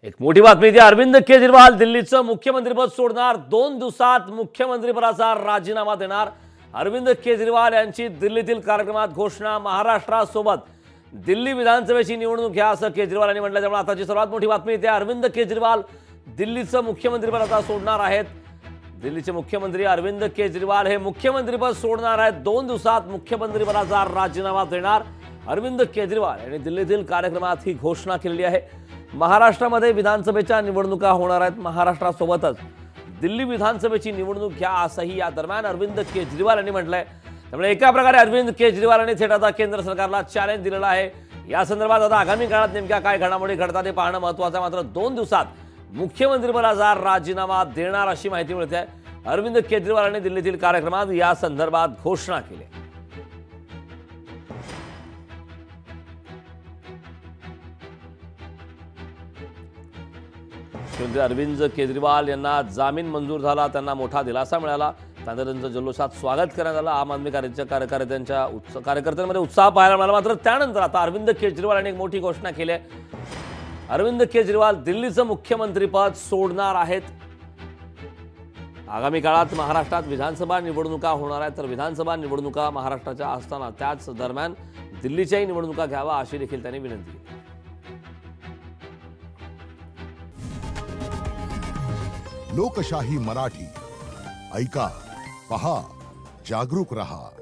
एक मोठी बातमी ती अरविंद केजरीवाल दिल्लीचं मुख्यमंत्रीपद सोडणार। 2 दिवसात मुख्यमंत्रीपदाचा राजीनामा देणार। अरविंद केजरीवाल यांची दिल्लीतील कार्यक्रमात घोषणा। महाराष्ट्रासोबत दिल्ली विधानसभेची निवडणूक घ्या असं केजरीवाल यांनी म्हटलं। त्यामुळे आताची सर्वात मोठी बातमी ती अरविंद केजरीवाल दिल्लीचं मुख्यमंत्रीपद आता सोडणार आहेत। दिल्लीचे मुख्यमंत्री अरविंद केजरीवाल हे मुख्यमंत्रीपद सोडणार आहेत। 2 दिवसात मुख्यमंत्रीपदाचा राजीनामा देणार। अरविंद केजरीवाल यांनी दिल्लीतील कार्यक्रमात ही घोषणा केली आहे। महाराष्ट्रामध्ये विधानसभेच्या निवडणुका होणार आहेत। महाराष्ट्रासोबतच दिल्ली विधानसभेची निवडणूक घ्या असंही या दरम्यान अरविंद केजरीवाल यांनी म्हटलंय। त्यामुळे एका प्रकारे अरविंद केजरीवाल यांनी थेट आता केंद्र सरकारला चॅलेंज दिलेलं आहे। या संदर्भात आता आगामी काळात नेमक्या काय घडामोडी घडतात हे पाहणं महत्त्वाचं आहे। मात्र 2 दिवसात मुख्यमंत्रीपदाचा राजीनामा देणार अशी माहिती मिळते आहे। अरविंद केजरीवाल यांनी दिल्लीतील कार्यक्रमात या संदर्भात घोषणा केली। मुख्यमंत्री अरविंद केजरीवाल यांना जामीन मंजूर झाला, त्यांना मोठा दिलासा मिळाला। त्यांचं जल्लोषात स्वागत करण्यात आलं। आम आदमी कार्यकर्त्यांमध्ये उत्साह पाहायला मिळाला। मात्र त्यानंतर आता अरविंद केजरीवाल यांनी एक मोठी घोषणा केली आहे। अरविंद केजरीवाल दिल्लीचं मुख्यमंत्रीपद सोडणार आहेत। आगामी काळात महाराष्ट्रात विधानसभा निवडणुका होणार आहेत। तर विधानसभा निवडणुका महाराष्ट्राच्या असताना त्याच दरम्यान दिल्लीच्याही निवडणुका घ्यावा अशी देखील त्यांनी विनंती केली। लोकशाही मराठी ऐका, पहा, जागरूक रहा।